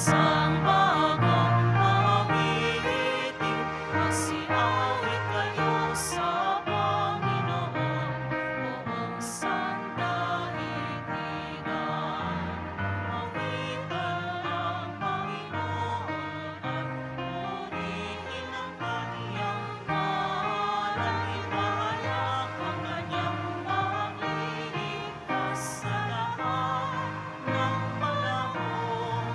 isang bagong awitin, magsiawit kayo sa Panginoon, buong sandaigdigan. Awitan ang Panginoon at purihin ang Kaniyang ngalan, ipahayag ang Kaniyang pagliligtas sa lahat ng panahon.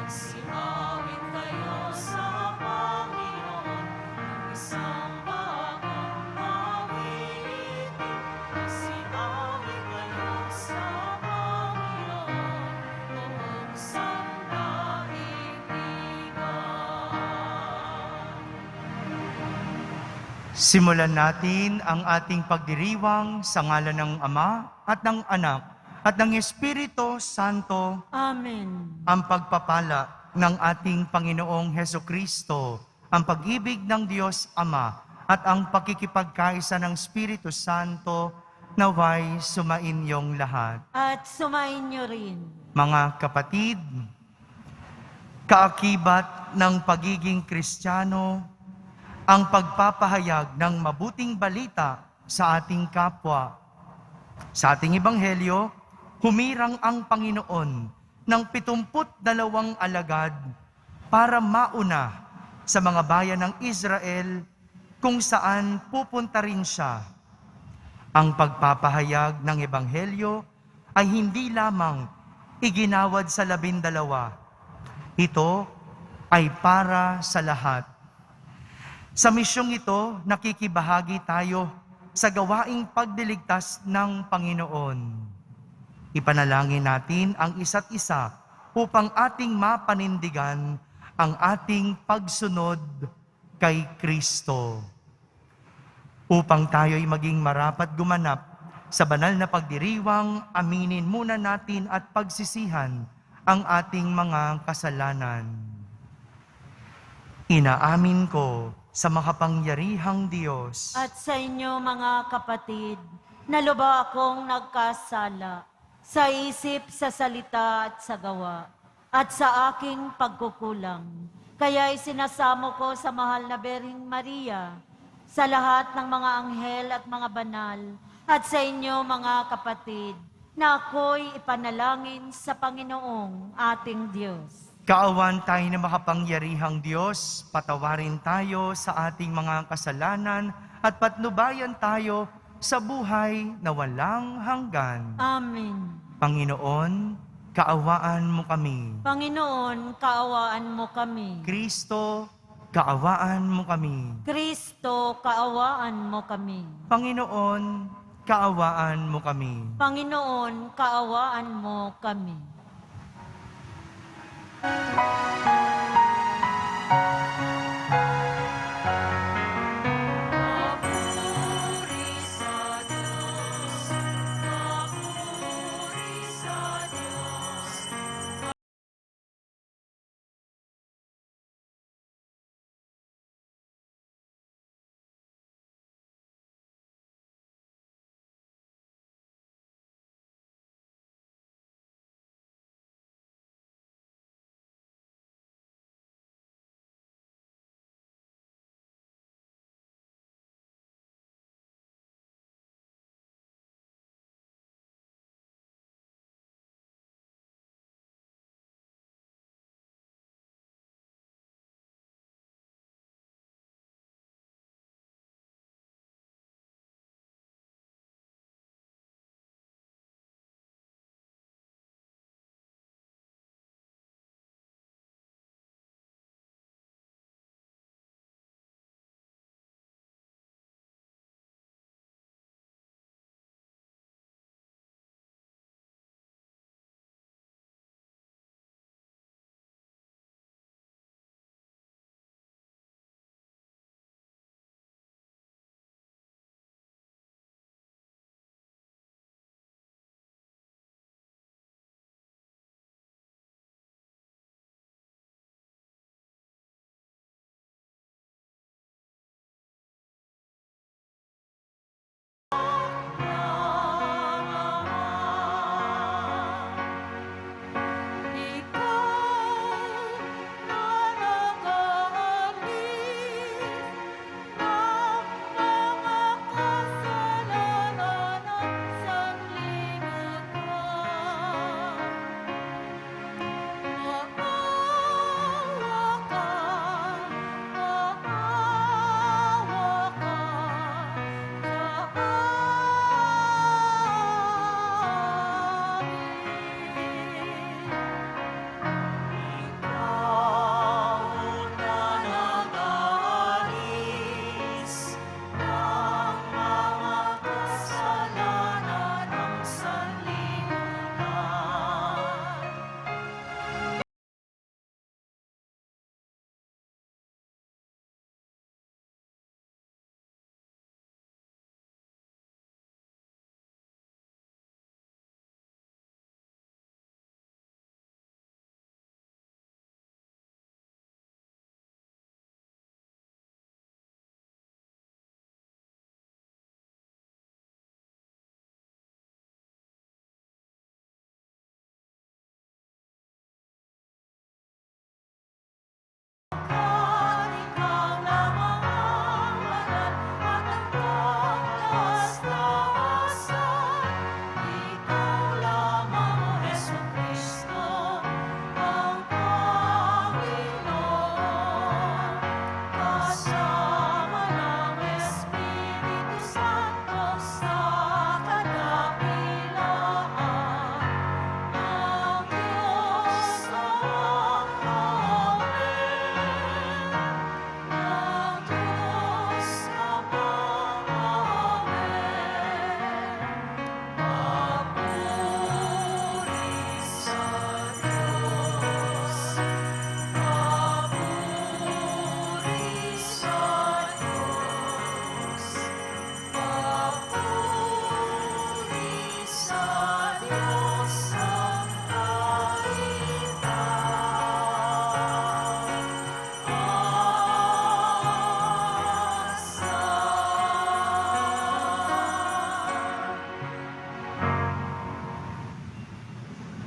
Magsiawit kayo sa Panginoon ng isang bagong awitin. Magsiawit kayo sa Panginoon buong sandaigdigan. Simulan natin ang ating pagdiriwang sa ngalan ng Ama at ng Anak at ng Espiritu Santo. Amen. Ang pagpapala ng ating Panginoong Hesukristo, ang pag-ibig ng Diyos Ama at ang pakikipagkaisa ng Espiritu Santo naway sumainyong lahat. At sumain niyo rin. Mga kapatid, kaakibat ng pagiging Kristiyano, ang pagpapahayag ng mabuting balita sa ating kapwa. Sa ating Ebanghelyo, humirang ang Panginoon ng 72 alagad para mauna sa mga bayan ng Israel kung saan pupunta rin siya. Ang pagpapahayag ng Ebanghelyo ay hindi lamang iginawad sa 12. Ito ay para sa lahat. Sa misyong ito, nakikibahagi tayo sa gawaing pagdiligtas ng Panginoon. Ipanalangin natin ang isa't isa upang ating mapanindigan ang ating pagsunod kay Kristo. Upang tayo'y maging marapat gumanap sa banal na pagdiriwang, aminin muna natin at pagsisihan ang ating mga kasalanan. Inaamin ko sa makapangyarihang Diyos At sa inyo mga kapatid, na lubha akong nagkasala sa isip, sa salita at sa gawa, at sa aking pagkukulang. Kaya'y sinasamo ko sa mahal na Berhing Maria, sa lahat ng mga anghel at mga banal, at sa inyo mga kapatid, na ako'y ipanalangin sa Panginoong ating Diyos. Kaawan tayo na makapangyarihang Diyos, patawarin tayo sa ating mga kasalanan at patnubayan tayo sa buhay na walang hanggan. Amen. Panginoon, kaawaan mo kami. Panginoon, kaawaan mo kami. Kristo, kaawaan mo kami. Kristo, kaawaan mo kami. Panginoon, kaawaan mo kami. Panginoon, kaawaan mo kami.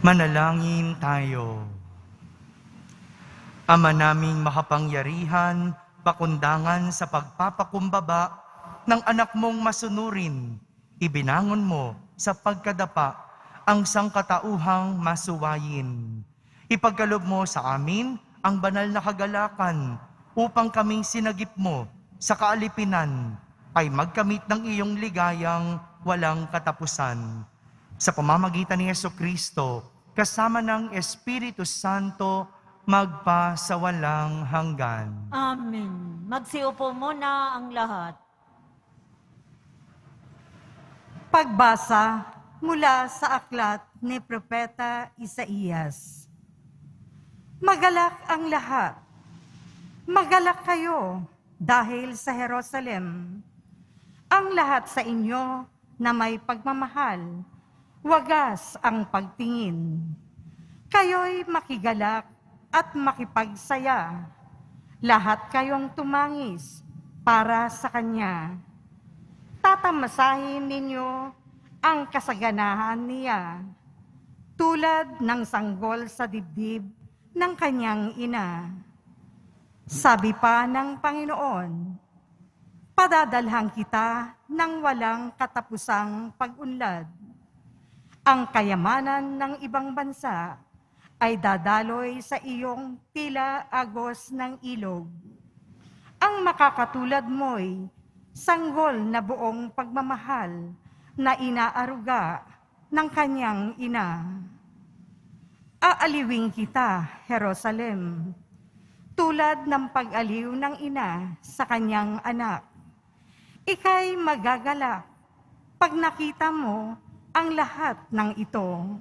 Manalangin tayo. Ama naming makapangyarihan, pakundangan sa pagpapakumbaba ng anak mong masunurin, ibinangon mo sa pagkadapa ang sangkatauhang masuwayin. Ipagkaloob mo sa amin ang banal na kagalakan upang kaming sinagip mo sa kaalipinan ay magkamit ng iyong ligayang walang katapusan. Sa pamamagitan ni Jesucristo, kasama ng Espiritu Santo, magpa sa walang hanggan. Amen. Magsiupo muna ang lahat. Pagbasa mula sa aklat ni Propeta Isaías. Magalak ang lahat. Magalak kayo dahil sa Jerusalem. Ang lahat sa inyo na may pagmamahal, wagas ang pagtingin. Kayo'y makigalak at makipagsaya. Lahat kayong tumangis para sa Kanya. Tatamasahin ninyo ang kasaganahan niya, tulad ng sanggol sa dibdib ng kanyang ina. Sabi pa ng Panginoon, padadalhan kita ng walang katapusang pag-unlad. Ang kayamanan ng ibang bansa ay dadaloy sa iyong tila agos ng ilog. Ang makakatulad mo'y sanggol na buong pagmamahal na inaaruga ng kanyang ina. Aaliwing kita, Jerusalem, tulad ng pag-aliw ng ina sa kanyang anak. Ika'y magagalak pag nakita mo ang lahat ng ito.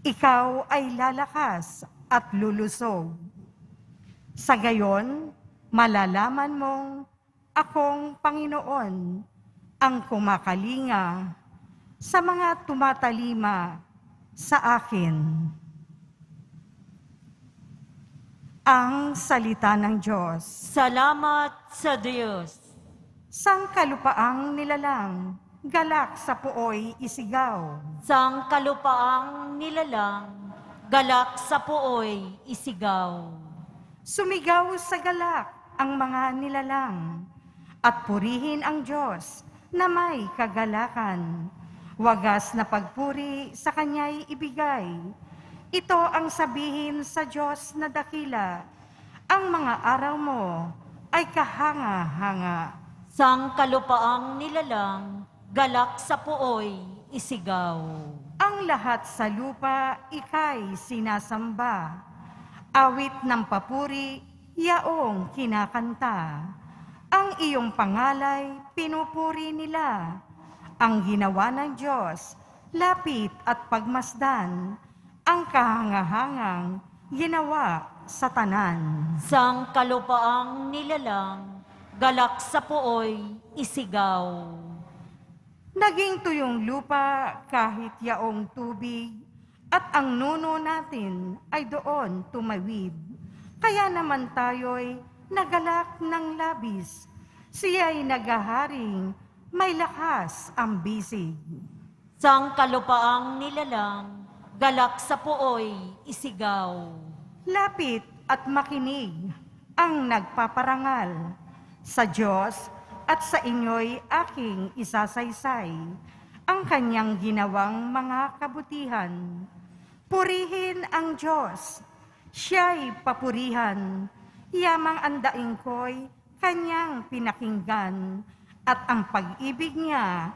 Ikaw ay lalakas at lulusog. Sa gayon, malalaman mong akong Panginoon ang kumakalinga sa mga tumatalima sa akin. Ang salita ng Diyos. Salamat sa Diyos. Sangkalupaang nilalang, galak sa puoy isigaw. Sang kalupaang nilalang, galak sa puoy isigaw. Sumigaw sa galak ang mga nilalang, at purihin ang Diyos na may kagalakan. Wagas na pagpuri sa Kanya'y ibigay. Ito ang sabihin sa Diyos na dakila, ang mga araw mo ay kahanga-hanga. Sang kalupaang nilalang, galak sa puoy isigaw. Ang lahat sa lupa ika'y sinasamba. Awit ng papuri, yaong kinakanta. Ang iyong pangalay, pinupuri nila. Ang ginawa ng Diyos, lapit at pagmasdan. Ang kahangahangang ginawa sa tanan. Sang kalupaang nilalang, galak sa puoy isigaw. Naging tuyong lupa kahit yaong tubig, at ang nuno natin ay doon tumawid. Kaya naman tayo'y nagalak ng labis, siya'y nagaharing may lakas ang bisig. Sang kalupaang nilalang, galak sa puoy isigaw. Lapit at makinig ang nagpaparangal sa Diyos, at sa inyo'y aking isasaysay ang kanyang ginawang mga kabutihan. Purihin ang Diyos, siya'y papurihan, yamang ang daing ko'y kanyang pinakinggan, at ang pag-ibig niya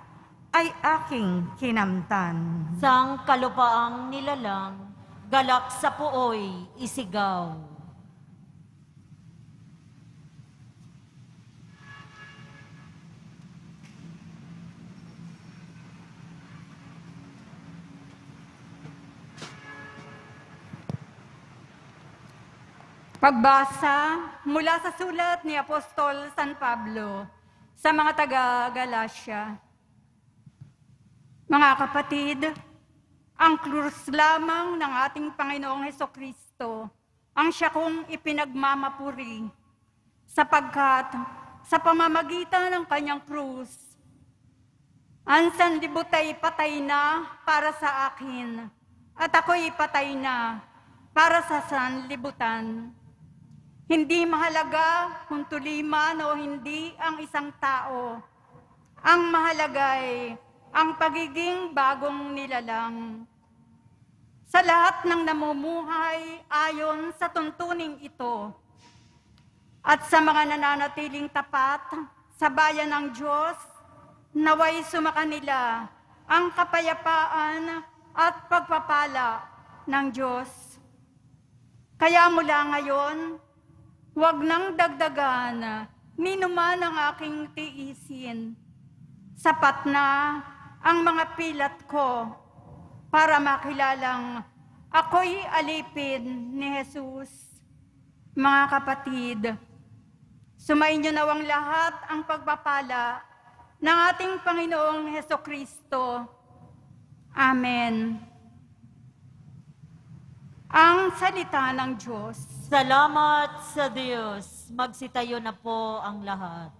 ay aking kinamtan. Sang kalupaang nilalang, galak sa puoy isigaw. Pagbasa mula sa sulat ni Apostol San Pablo sa mga taga-Galacia. Mga kapatid, ang krus lamang ng ating Panginoong Hesukristo ang siya kong ipinagmamapuri, sapagkat sa pamamagitan ng kanyang krus, ang sanlibutan ay patay na para sa akin, at ako'y patay na para sa sanlibutan. Hindi mahalaga kung tuliman o hindi ang isang tao. Ang mahalaga ay ang pagiging bagong nilalang. Sa lahat ng namumuhay ayon sa tuntuning ito, at sa mga nananatiling tapat sa bayan ng Diyos, naway sumakanila ang kapayapaan at pagpapala ng Diyos. Kaya mula ngayon, huwag nang dagdagan ni numan ang aking tiisin. Sapat na ang mga pilat ko para makilalang ako'y alipin ni Jesus. Mga kapatid, sumainyo nawang lahat ang pagpapala ng ating Panginoong Hesukristo. Amen. Ang salita ng Diyos. Salamat sa Diyos. Magsitayo na po ang lahat.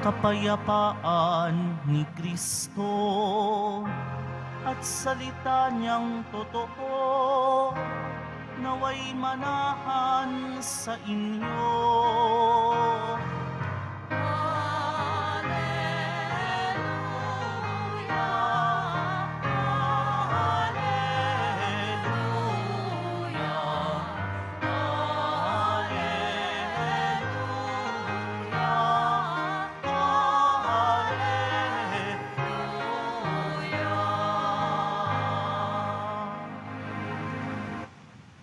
Kapayapaan ni Kristo at salita niyang totoo naway manahan sa inyo.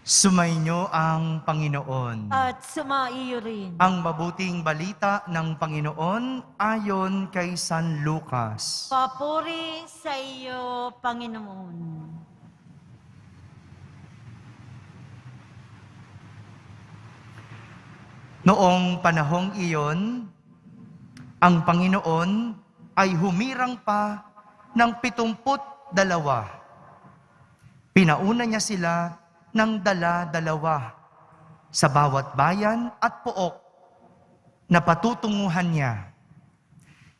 Sumainyo ang Panginoon. At sumaiyo rin. Ang mabuting balita ng Panginoon ayon kay San Lucas. Papuri sa iyo, Panginoon. Noong panahong iyon, ang Panginoon ay humirang pa ng 72. Pinauna niya sila ng dala-dalawa sa bawat bayan at pook na patutunguhan niya.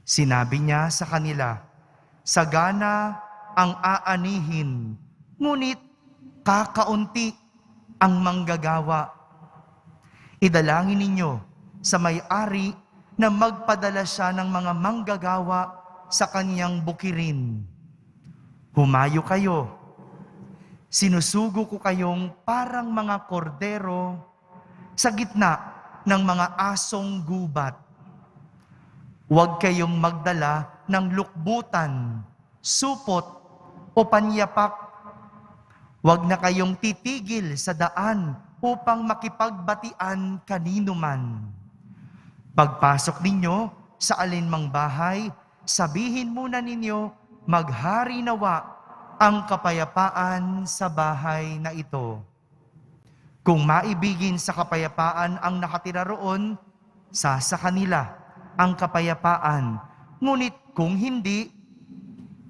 Sinabi niya sa kanila, sagana ang aanihin, ngunit kakaunti ang manggagawa. Idalangin ninyo sa may-ari na magpadala siya ng mga manggagawa sa kanyang bukirin. Humayo kayo. Sinusugo ko kayong parang mga kordero sa gitna ng mga asong gubat. Huwag kayong magdala ng lukbutan, supot o panyapak. Huwag na kayong titigil sa daan upang makipagbatian kanino man. Pagpasok ninyo sa alinmang bahay, sabihin muna ninyo, maghari nawa ang kapayapaan sa bahay na ito. Kung maibigin sa kapayapaan ang nakatira roon, sa kanila ang kapayapaan. Ngunit kung hindi,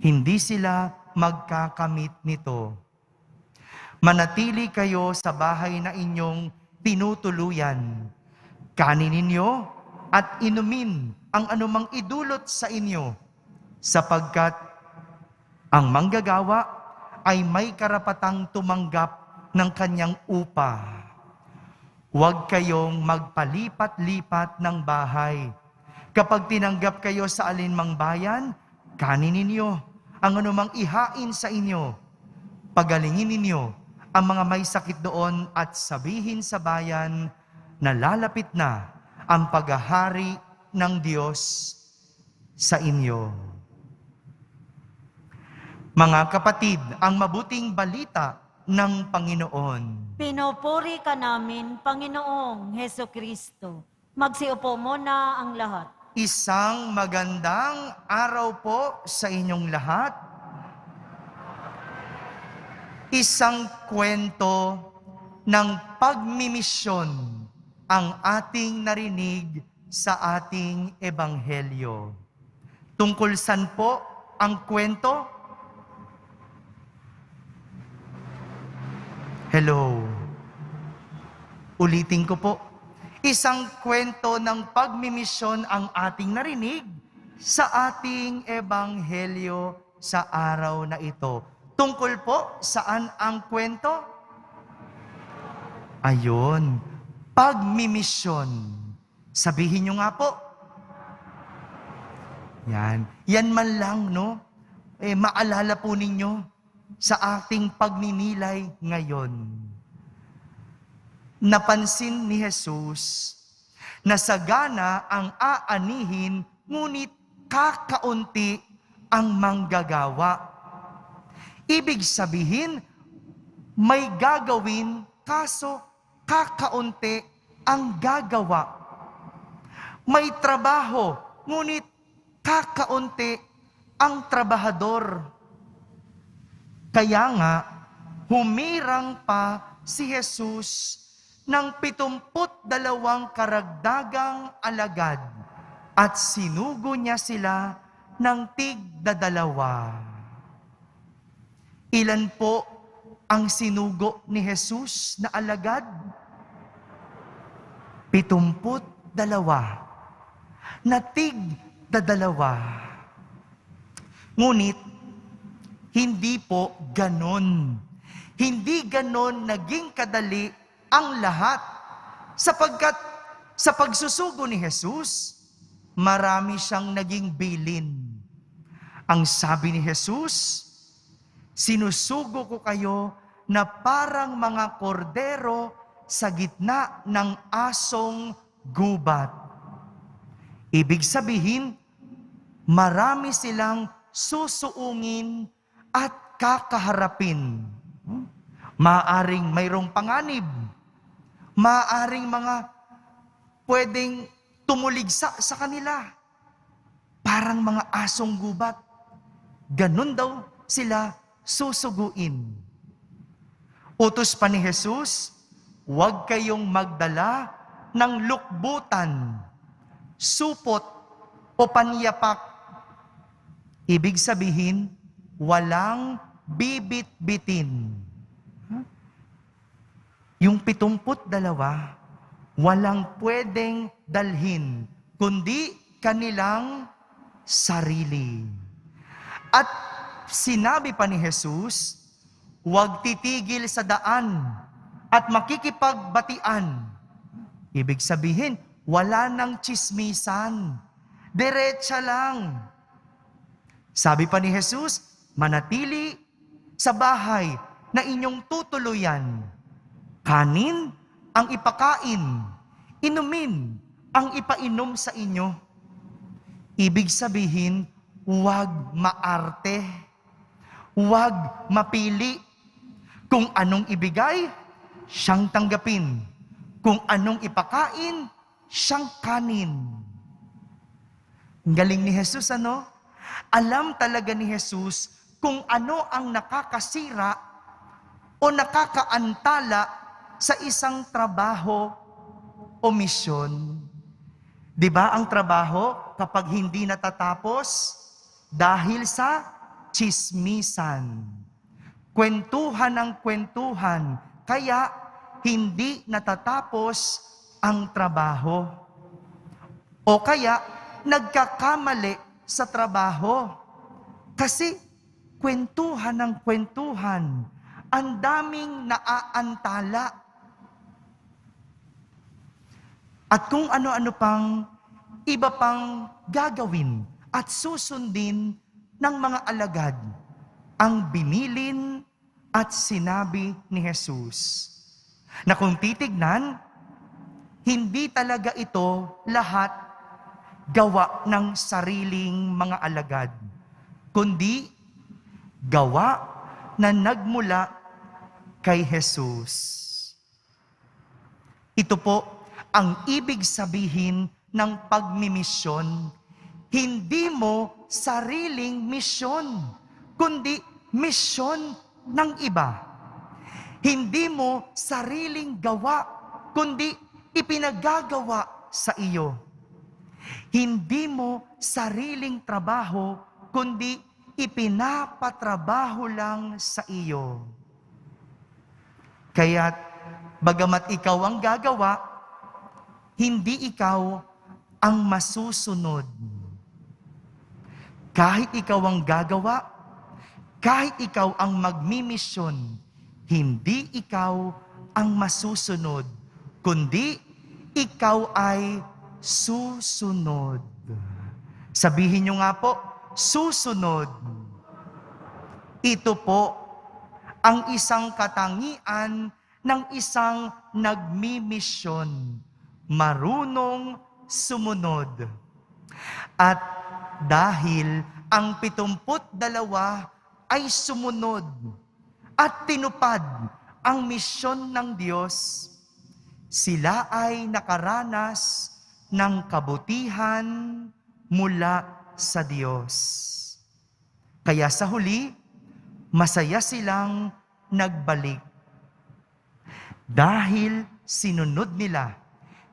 hindi sila magkakamit nito. Manatili kayo sa bahay na inyong tinutuluyan. Kanin ninyo at inumin ang anumang idulot sa inyo, sapagkat ang manggagawa ay may karapatang tumanggap ng kanyang upa. Huwag kayong magpalipat-lipat ng bahay. Kapag tinanggap kayo sa alinmang bayan, kanin ninyo ang anumang ihain sa inyo. Pagalingin ninyo ang mga may sakit doon at sabihin sa bayan na lalapit na ang paghahari ng Diyos sa inyo. Mga kapatid, ang mabuting balita ng Panginoon. Pinupuri ka namin, Panginoong Hesukristo. Magsiupo muna ang lahat. Isang magandang araw po sa inyong lahat. isang kwento ng pagmimisyon ang ating narinig sa ating ebanghelyo. Tungkol saan po ang kwento? Hello. Ulitin ko po. Isang kwento ng pagmimisyon ang ating narinig sa ating ebanghelyo sa araw na ito. Tungkol po saan ang kwento? Ayun, pagmimisyon. Sabihin nyo nga po. Yan man lang, no? Maalala po ninyo sa ating pagninilay ngayon. Napansin ni Jesus na sagana ang aanihin, ngunit kakaunti ang manggagawa. Ibig sabihin, may gagawin, kaso kakaunti ang gagawa. May trabaho, ngunit kakaunti ang trabahador. Kaya nga, humirang pa si Jesus ng 72 karagdagang alagad at sinugo niya sila ng tig-2. Ilan po ang sinugo ni Jesus na alagad? 72 na tig-2. Ngunit, hindi po ganon. Hindi ganon naging kadali ang lahat. Sapagkat sa pagsusugo ni Jesus, marami siyang naging bilin. Ang sabi ni Jesus, sinusugo ko kayo na parang mga kordero sa gitna ng asong gubat. Ibig sabihin, marami silang susuungin at kakaharapin. Maaring mayroong panganib. Maaring mga pwedeng tumuligsa sa kanila. Parang mga asong gubat. Ganun daw sila susuguin. Utos pa ni Jesus, huwag kayong magdala ng lukbutan, supot o panyapak. Ibig sabihin, walang bibit-bitin. Yung 72, walang pwedeng dalhin, kundi kanilang sarili. At sinabi pa ni Jesus, huwag titigil sa daan at makikipagbatian. Ibig sabihin, wala nang tsismisan. Diretsa lang. Sabi pa ni Jesus, manatili sa bahay na inyong tutuluyan. Kanin ang ipakain, inumin ang ipainom sa inyo. Ibig sabihin, huwag maarte, huwag mapili. Kung anong ibigay, siyang tanggapin. Kung anong ipakain, siyang kanin. Ang galing ni Jesus, ano? Alam talaga ni Jesus kung ano ang nakakasira o nakakaantala sa isang trabaho o misyon. Di ba ang trabaho kapag hindi natatapos dahil sa tsismisan? Kwentuhan ng kwentuhan, kaya hindi natatapos ang trabaho. O kaya nagkakamali sa trabaho. Kasi kwentuhan ng kwentuhan, ang daming naaantala. At kung ano-ano pang iba pang gagawin at susundin ng mga alagad ang binilin at sinabi ni Jesus. Na kung titignan, hindi talaga ito lahat gawa ng sariling mga alagad, kundi gawa na nagmula kay Jesus. Ito po ang ibig sabihin ng pagmimisyon. Hindi mo sariling misyon, kundi misyon ng iba. Hindi mo sariling gawa, kundi ipinagagawa sa iyo. Hindi mo sariling trabaho, kundi ipinapatrabaho lang sa iyo. Kaya't bagamat ikaw ang gagawa, hindi ikaw ang masusunod. Kahit ikaw ang gagawa, kahit ikaw ang magmimisyon, hindi ikaw ang masusunod, kundi ikaw ay susunod. Sabihin nyo nga po, susunod. Ito po ang isang katangian ng isang nagmimisyon, marunong sumunod. At dahil ang 72 ay sumunod at tinupad ang misyon ng Diyos, sila ay nakaranas ng kabutihan mula sa Diyos. Kaya sa huli, masaya silang nagbalik. Dahil sinunod nila,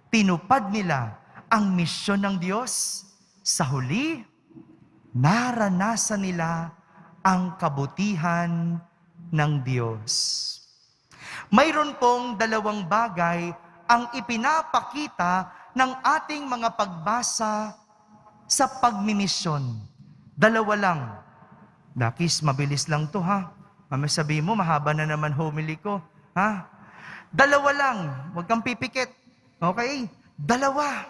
tinupad nila ang misyon ng Diyos, sa huli, naranasan nila ang kabutihan ng Diyos. Mayroon pong dalawang bagay ang ipinapakita ng ating mga pagbasa sa pagmimisyon. Dalawa lang. Dakis, mabilis lang to ha. Mamaya sabihin mo, mahaba na naman homily ko. Ha? Dalawa lang. Huwag kang pipikit. Okay? Dalawa.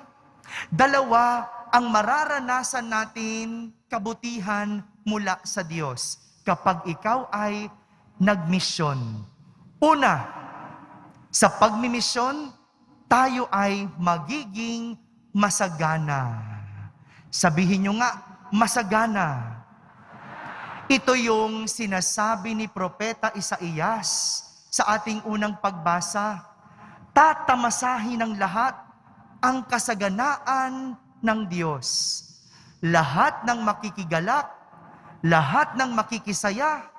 Dalawa ang mararanasan natin kabutihan mula sa Diyos kapag ikaw ay nagmisyon. Una, sa pagmimisyon, tayo ay magiging masagana. Sabihin nyo nga, masagana. Ito yung sinasabi ni Propeta Isaías sa ating unang pagbasa. Tatamasahin ng lahat ang kasaganaan ng Diyos. Lahat ng makikigalak, lahat ng makikisaya,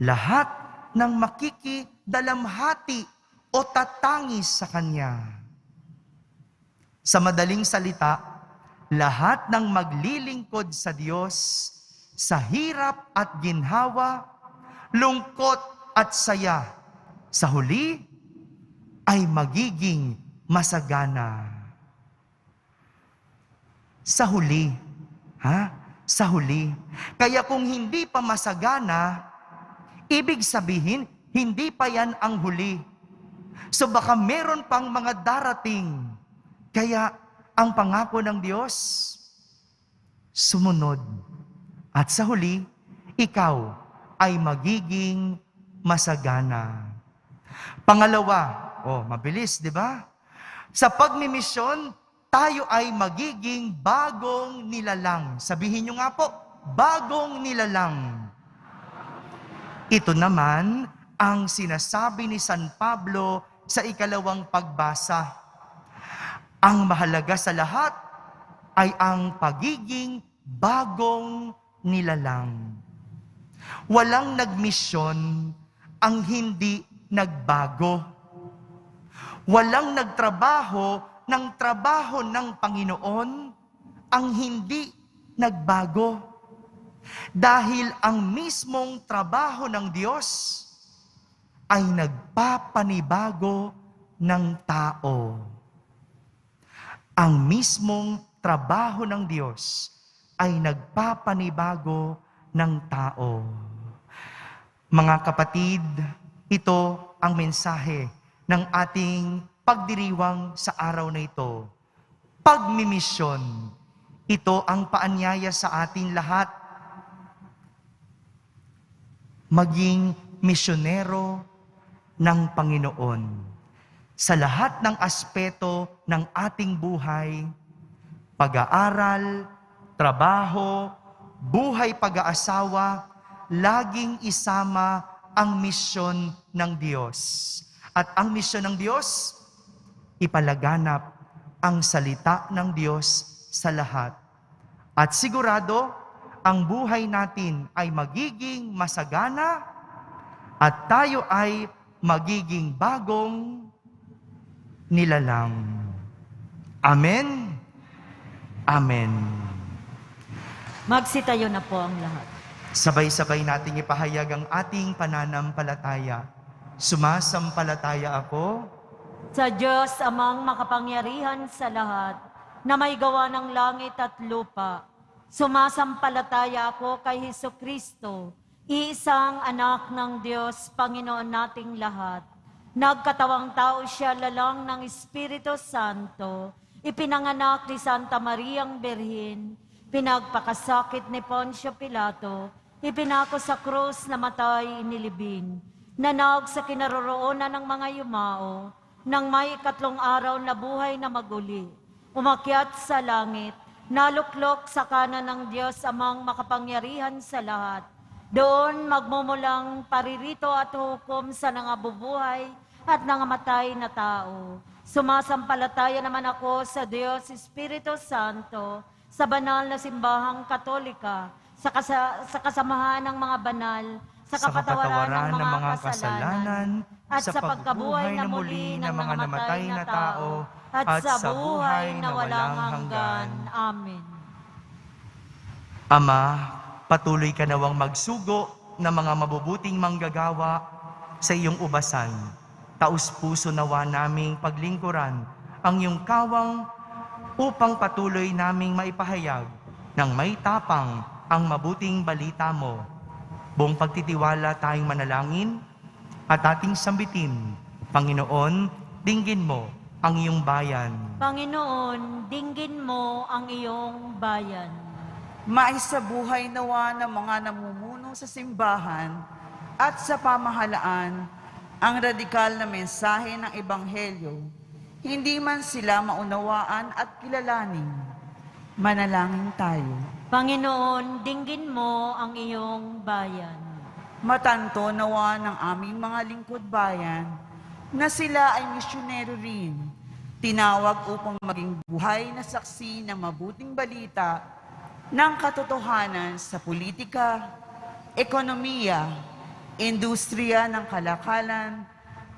lahat ng makikidalamhati o tatangis sa Kanya. Sa madaling salita, lahat ng maglilingkod sa Diyos, sa hirap at ginhawa, lungkot at saya, sa huli ay magiging masagana. Sa huli, Sa huli. Kaya kung hindi pa masagana, ibig sabihin, hindi pa yan ang huli. So baka meron pang mga darating. Kaya ang pangako ng Diyos, sumunod. At sa huli, ikaw ay magiging masagana. Pangalawa, mabilis, di ba? Sa pagmimisyon, tayo ay magiging bagong nilalang. Sabihin nyo nga po, bagong nilalang. Ito naman ang sinasabi ni San Pablo sa ikalawang pagbasa. Ang mahalaga sa lahat ay ang pagiging bagong nilalang. Walang nagmisyon ang hindi nagbago. Walang nagtrabaho ng trabaho ng Panginoon ang hindi nagbago. Dahil ang mismong trabaho ng Diyos ay nagpapanibago ng tao. Ang mismong trabaho ng Diyos ay nagpapanibago ng tao. Mga kapatid, ito ang mensahe ng ating pagdiriwang sa araw na ito. Pagmimisyon, ito ang paanyaya sa atin lahat. Maging misyonero ng Panginoon. Sa lahat ng aspeto ng ating buhay, pag-aaral, trabaho, buhay pag-aasawa, laging isama ang misyon ng Diyos. At ang misyon ng Diyos, ipalaganap ang salita ng Diyos sa lahat. At sigurado, ang buhay natin ay magiging masagana at tayo ay magiging bagong nilalang. Amen. Amen. Magsitayo na po ang lahat. Sabay-sabay nating ipahayag ang ating pananampalataya. Sumasampalataya ako Sa Diyos amang makapangyarihan sa lahat, na may gawa ng langit at lupa. Sumasampalataya ako kay Hesukristo, iisang anak ng Diyos, Panginoon nating lahat. Nagkatawang tao siya lalang ng Espiritu Santo, ipinanganak ni Santa Mariang Birhen, pinagpakasakit ni Poncio Pilato, ipinako sa krus, namatay, inilibing, nanawag sa kinaroroonan ng mga yumao, nang may ikatlong araw na buhay na maguli, umakyat sa langit, naluklok sa kanan ng Diyos amang makapangyarihan sa lahat. Doon magmumulang paririto at hukom sa nangabubuhay at nangamatay na tao. Sumasampalataya naman ako sa Diyos Espiritu Santo, sa banal na simbahang katolika, sa kasamahan ng mga banal, sa kapatawaran ng mga kasalanan, at sa pagkabuhay na muli ng mga namatay na tao, at sa buhay na walang hanggan. Amen. Ama, patuloy ka nawang magsugo ng mga mabubuting manggagawa sa iyong ubasan. Taus-puso nawa naming paglingkuran ang iyong kawang upang patuloy naming maipahayag ng may tapang ang mabuting balita mo. Buong pagtitiwala tayong manalangin at ating sambitin. Panginoon, dinggin mo ang iyong bayan. Panginoon, dinggin mo ang iyong bayan. Maisabuhay nawa ng mga namumuno sa simbahan at sa pamahalaan ang radikal na mensahe ng Ebanghelyo, hindi man sila maunawaan at kilalanin. Manalangin tayo. Panginoon, dinggin mo ang iyong bayan. Matanto nawa ng aming mga lingkod bayan na sila ay misyonero rin, tinawag upang maging buhay na saksi ng mabuting balita ng katotohanan sa politika, ekonomiya, industriya ng kalakalan,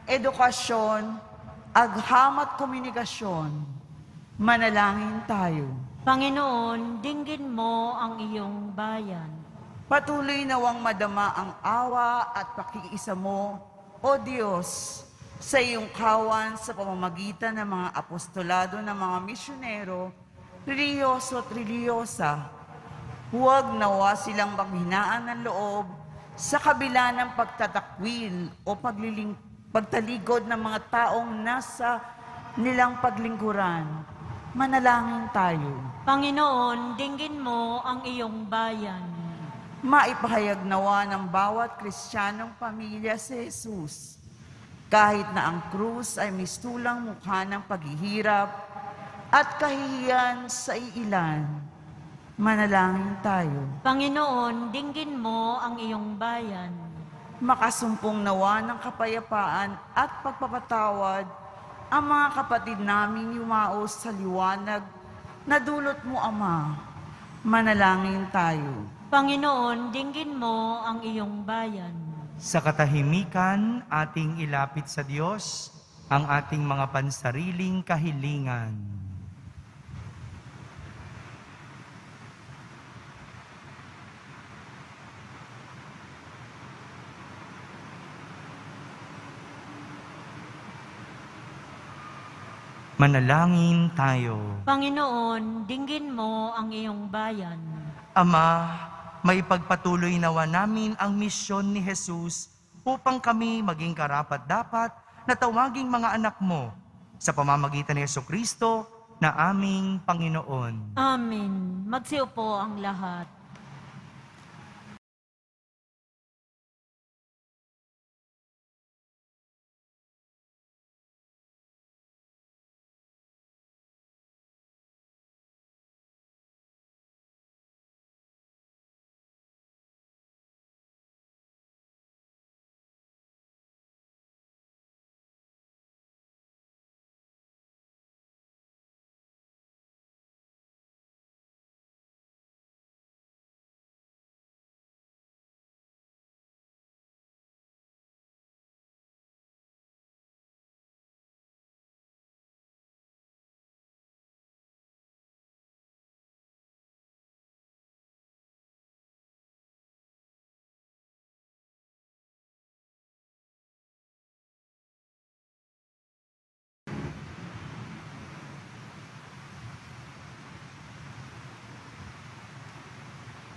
edukasyon, agham at komunikasyon. Manalangin tayo. Panginoon, dinggin mo ang iyong bayan. Patuloy nawang madama ang awa at pakikiisa mo, O Diyos, sa iyong kawan sa pamamagitan ng mga apostolado ng mga misyonero, religyoso at religyosa. Huwag nawa silang maghinaan ng loob sa kabila ng pagtatakwil o pagtaligod ng mga taong nasa nilang paglingkuran. Manalangin tayo. Panginoon, dinggin mo ang iyong bayan. Maipahayag nawa ng bawat Kristiyanong pamilya si Jesus, kahit na ang krus ay mistulang mukha ng paghihirap at kahihiyan sa iilan. Manalangin tayo. Panginoon, dinggin mo ang iyong bayan. Makasumpong nawa ng kapayapaan at pagpapatawad ang mga kapatid naming yumaos sa liwanag na dulot mo, Ama. Manalangin tayo. Panginoon, dinggin mo ang iyong bayan. Sa katahimikan, ating ilapit sa Diyos ang ating mga pansariling kahilingan. Manalangin tayo. Panginoon, dinggin mo ang iyong bayan. Ama, may pagpatuloy nawa namin ang misyon ni Jesus upang kami maging karapat-dapat na tawaging mga anak mo sa pamamagitan ni Jesucristo na aming Panginoon. Amen. Magsiupo ang lahat.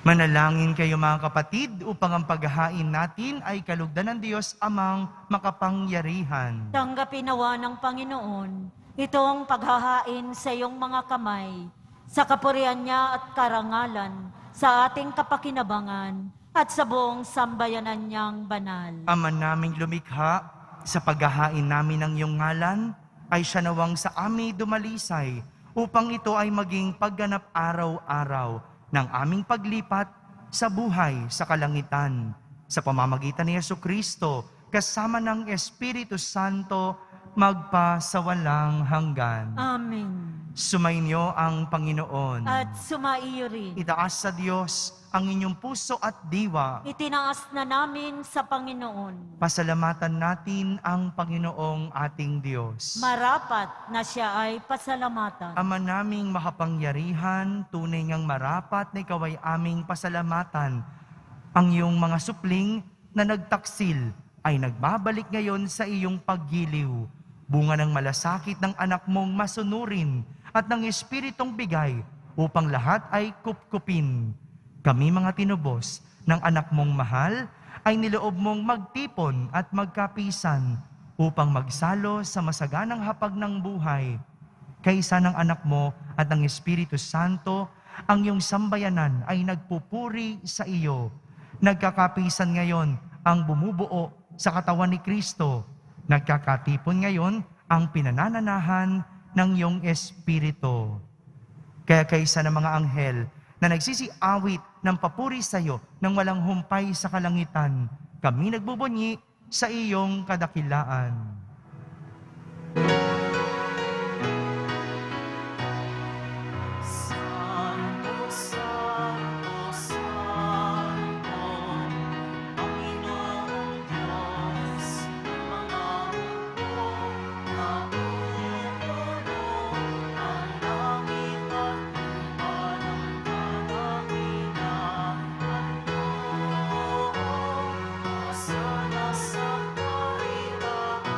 Manalangin kayo mga kapatid upang ang paghahain natin ay kalugdan ng Diyos amang makapangyarihan. Tanggapin nawa ng Panginoon itong paghahain sa iyong mga kamay, sa kapurihan niya at karangalan, sa ating kapakinabangan, at sa buong sambayanan niyang banal. Ama naming lumikha, sa paghahain namin ng iyong ngalan, ay siya nawang sa amin dumalisay, upang ito ay maging pagganap araw-araw ng aming paglipat sa buhay sa kalangitan. Sa pamamagitan ni Jesucristo, kasama ng Espiritu Santo, magpasawalang hanggan. Amen. Sumainyo ang Panginoon. At sumaiyo rin. Itaas sa Diyos ang inyong puso at diwa. Itinaas na namin sa Panginoon. Pasalamatan natin ang Panginoong ating Diyos. Marapat na siya ay pasalamatan. Ama naming makapangyarihan, tunay ngang marapat na ikaw ay aming pasalamatan. Ang iyong mga supling na nagtaksil ay nagbabalik ngayon sa iyong paggiliw. Bunga ng malasakit ng anak mong masunurin at ng Espiritong bigay upang lahat ay kupkupin. Kami mga tinubos ng anak mong mahal ay niloob mong magtipon at magkapisan upang magsalo sa masaganang hapag ng buhay. Kaysa ng anak mo at ng Espiritu Santo, ang iyong sambayanan ay nagpupuri sa iyo. Nagkakapisan ngayon ang bumubuo sa katawan ni Kristo. Nagkakatipon ngayon ang pinanananahan ng iyong Espiritu. Kaya kaysa ng mga anghel na nagsisiawit ng papuri sa iyo nang walang humpay sa kalangitan, kami nagbubunyi sa iyong kadakilaan. Santo, Santo, Santo, Panginoong Diyos, mga hukbo na umulong ang langit at lupa ng kadakilaan mo. Hosana sa kaitaasan,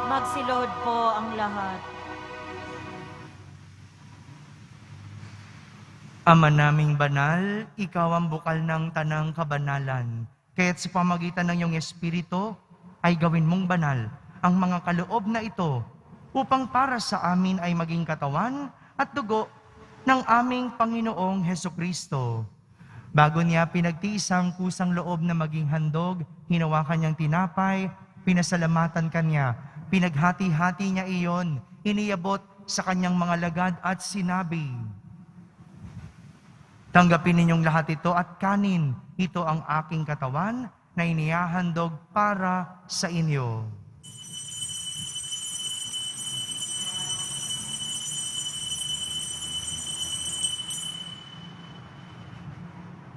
Magsilod po ang lahat. Ama naming banal, ikaw ang bukal ng tanang kabanalan. Kaya't sa pamagitan ng iyong Espiritu, ay gawin mong banal ang mga kaloob na ito upang para sa amin ay maging katawan at dugo ng aming Panginoong Hesukristo. Bago niya pinagtiis ang kusang loob na maging handog, hinawakan niyang tinapay, pinasalamatan kanya, pinaghati-hati niya iyon, iniabot sa kanyang mga lagad at sinabi, "Tanggapin ninyong lahat ito at kanin, ito ang aking katawan na inihahandog para sa inyo."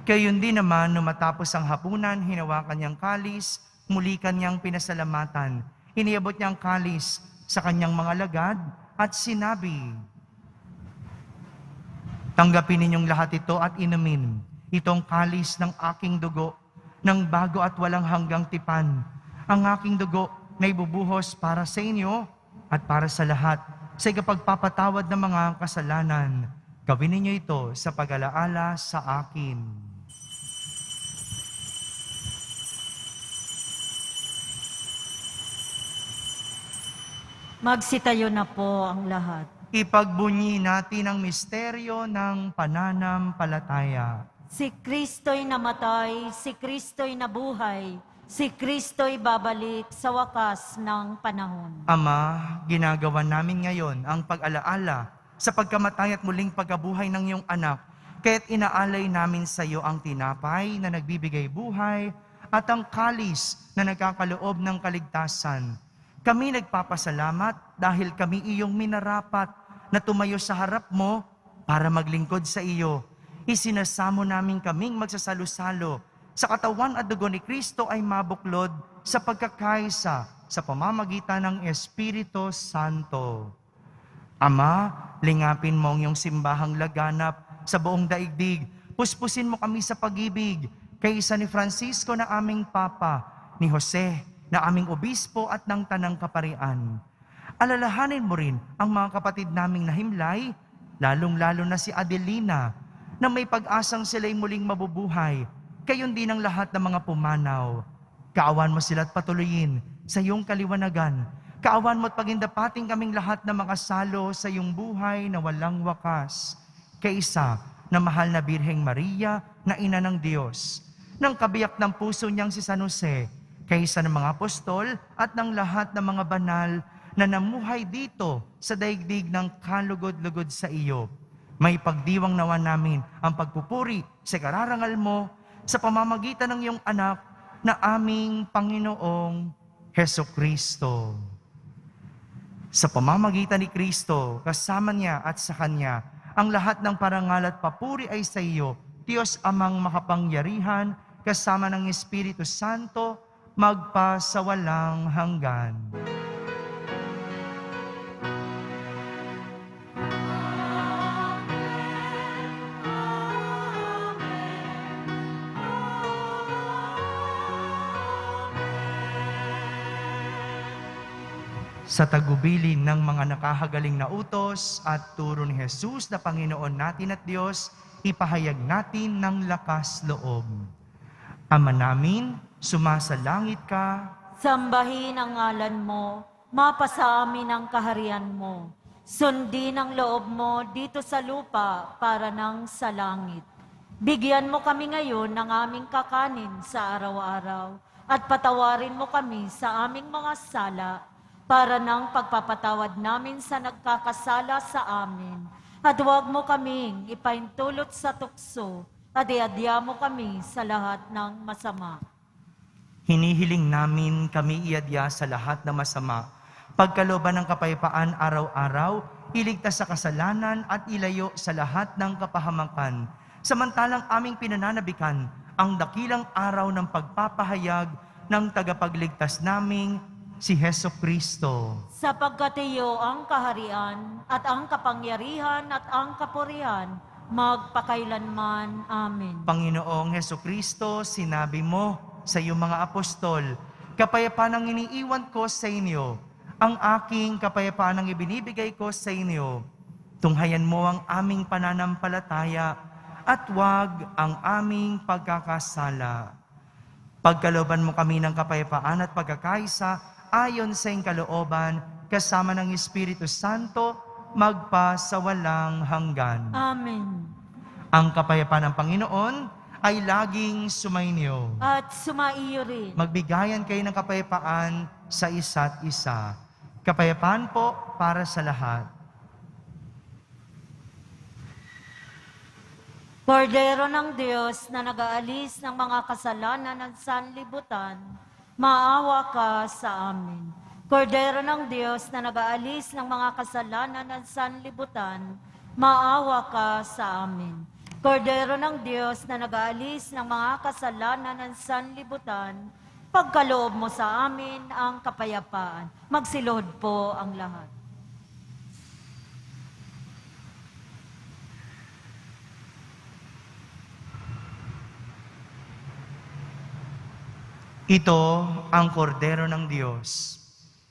Gayon din naman, nung matapos ang hapunan, hinawakan niyang kalis, muli kanyang pinasalamatan. Iniabot niyang kalis sa kanyang mga lagad at sinabi, "Tanggapin ninyong lahat ito at inumin. Itong kalis ng aking dugo, ng bago at walang hanggang tipan. Ang aking dugo na ibubuhos para sa inyo at para sa lahat sa ikapagpapatawad ng mga kasalanan. Gawin ninyo ito sa pag-alaala sa akin." Magsitayo na po ang lahat. Ipagbunyi natin ang misteryo ng pananampalataya. Si Kristo'y namatay, si Kristo'y nabuhay, si Kristo'y babalik sa wakas ng panahon. Ama, ginagawa namin ngayon ang pag-alaala sa pagkamatay at muling pagkabuhay ng iyong anak, kaya't inaalay namin sa iyo ang tinapay na nagbibigay buhay at ang kalis na nagkakaloob ng kaligtasan. Kami nagpapasalamat dahil kami iyong minarapat na tumayo sa harap mo para maglingkod sa iyo. Isinasamo namin kaming magsasalo-salo sa katawan at dugo ni Kristo ay mabuklod sa pagkakaisa sa pamamagitan ng Espiritu Santo. Ama, lingapin mo ang iyong simbahang laganap sa buong daigdig. Puspusin mo kami sa pag-ibig, kaysa ni Francisco na aming Papa, ni Jose na aming Obispo at ng Tanang Kaparian. Alalahanin mo rin ang mga kapatid naming nahimlay, lalong-lalo na si Adelina, na may pag-asang sila'y muling mabubuhay, gayon din ang lahat ng mga pumanaw. Kaawan mo sila at patuloyin sa iyong kaliwanagan. Kaawan mo at pagindapating kaming lahat na makasalo sa iyong buhay na walang wakas. Kaisa na mahal na Birheng Maria na ina ng Diyos, ng kabiyak ng puso niyang si San Jose, kaysa ng mga apostol at ng lahat ng mga banal na namuhay dito sa daigdig ng kalugod-lugod sa iyo. May pagdiwang nawa namin ang pagpupuri sa kararangal mo sa pamamagitan ng iyong anak na aming Panginoong Hesukristo. Sa pamamagitan ni Kristo, kasama niya at sa Kanya, ang lahat ng parangal at papuri ay sa iyo, Diyos Amang makapangyarihan, kasama ng Espiritu Santo, magpasawalang hanggan. Sa tagubilin ng mga nakahagaling na utos at turo ni Jesus na Panginoon natin at Diyos, ipahayag natin ng lakas loob. Ama namin, sumasalangit ka, Sambahin ang ngalan mo, mapasa amin ang kaharian mo. Sundin ang loob mo dito sa lupa para nang sa langit. Bigyan mo kami ngayon ng aming kakanin sa araw-araw at patawarin mo kami sa aming mga sala para nang pagpapatawad namin sa nagkakasala sa amin. At huwag mo kaming ipaintulot sa tukso at iadya mo kami sa lahat ng masama. hinihiling namin kami iadya sa lahat ng masama. Pagkalooban ng kapayapaan araw-araw, iligtas sa kasalanan at ilayo sa lahat ng kapahamakan. Samantalang aming pinananabikan ang dakilang araw ng pagpapahayag ng tagapagligtas naming si Heso Kristo. Sapagkat iyo ang kaharian at ang kapangyarihan at ang kapurihan magpakailanman. Amen. Panginoong Heso Kristo, sinabi mo sa iyong mga apostol, kapayapaan ang iniiwan ko sa inyo, ang aking kapayapaan ang ibinibigay ko sa inyo. Tunghayan mo ang aming pananampalataya at huwag ang aming pagkakasala. Pagkalooban mo kami ng kapayapaan at pagkakaisa ayon sa iyong kalooban, kasama ng Espiritu Santo, magpasawalang hanggan. Amen. Ang kapayapaan ng Panginoon ay laging sumainyo. At sumaiyo rin. Magbigayan kayo ng kapayapaan sa isa't isa. Kapayapaan po para sa lahat. Kordero ng Diyos na nag-aalis ng mga kasalanan ng sanlibutan, maawa ka sa amin. Kordero ng Diyos na nag-aalis ng mga kasalanan ng sanlibutan, maawa ka sa amin. Kordero ng Diyos na nag-aalis ng mga kasalanan ng sanlibutan, pagkaloob mo sa amin ang kapayapaan. Magsilod po ang lahat. Ito ang kordero ng Diyos.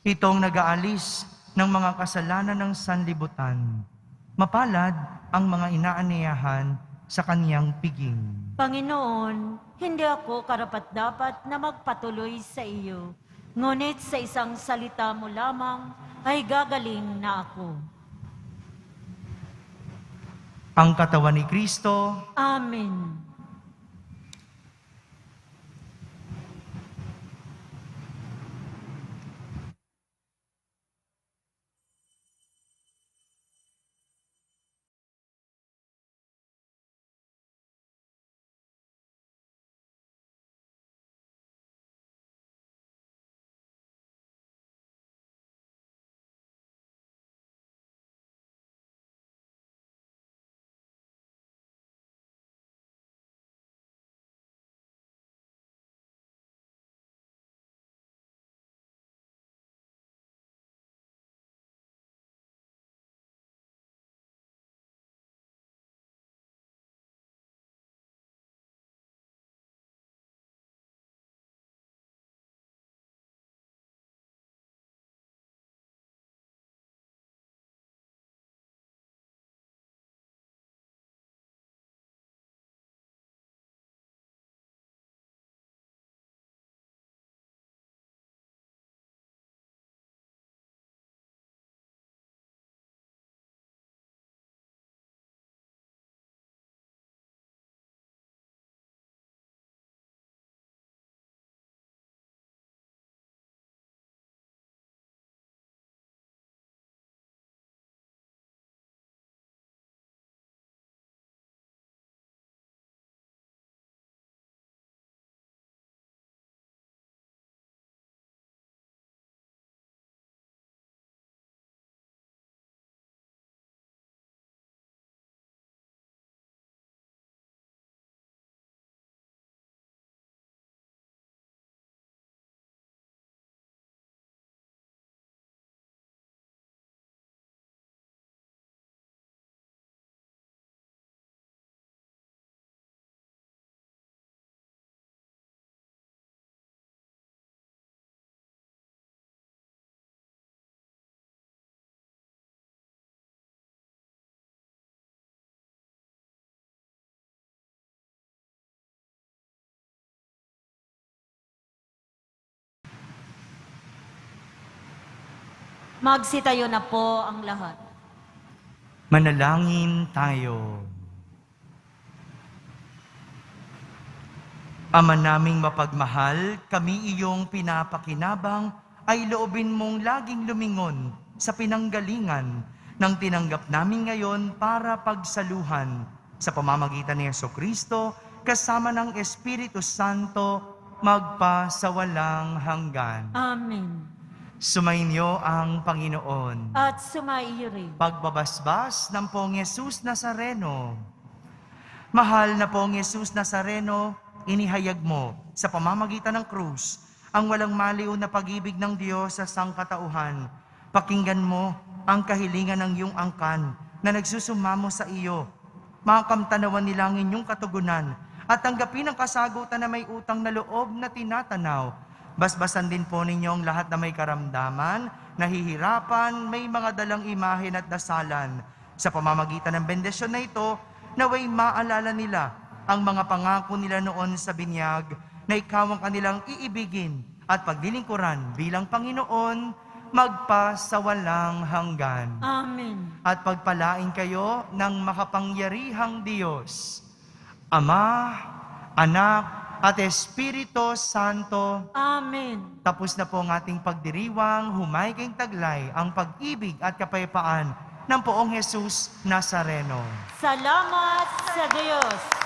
Itong nag-aalis ng mga kasalanan ng sanlibutan. Mapalad ang mga inaaniyahan sa kaniyang piging. Panginoon, hindi ako karapat-dapat na magpatuloy sa iyo. Ngunit sa isang salita mo lamang ay gagaling na ako. Ang katawan ni Kristo, Amen. Magsitayo na po ang lahat. Manalangin tayo. Ama naming mapagmahal, kami iyong pinapakinabang ay loobin mong laging lumingon sa pinanggalingan ng tinanggap namin ngayon para pagsaluhan sa pamamagitan ni Jesucristo kasama ng Espiritu Santo magpasawalang hanggan. Amen. Sumainyo ang Panginoon. At sumaiyo rin. Pagbabasbas ng Poong Yesus Nazareno. Mahal na Poong Yesus Nazareno, inihayag mo sa pamamagitan ng krus ang walang maliw na pag-ibig ng Diyos sa sangkatauhan. Pakinggan mo ang kahilingan ng iyong angkan na nagsusumamo sa iyo. Makamtanawan nila ang inyong katugunan at tanggapin ang kasagutan na may utang na loob na tinatanaw. Basbasan din po ninyo ang lahat na may karamdaman, nahihirapan, may mga dalang imahen at dasalan. Sa pamamagitan ng bendisyon na ito, naway maalala nila ang mga pangako nila noon sa binyag na ikaw ang kanilang iibigin at paglilingkuran bilang Panginoon magpasawalang hanggan. Amen. At pagpalain kayo ng makapangyarihang Diyos, Ama, Anak, at Espiritu Santo. Amen. Tapos na po ang ating pagdiriwang, humay kayong taglay ang pag-ibig at kapayapaan ng Poong Jesus Nazareno. Salamat sa Diyos.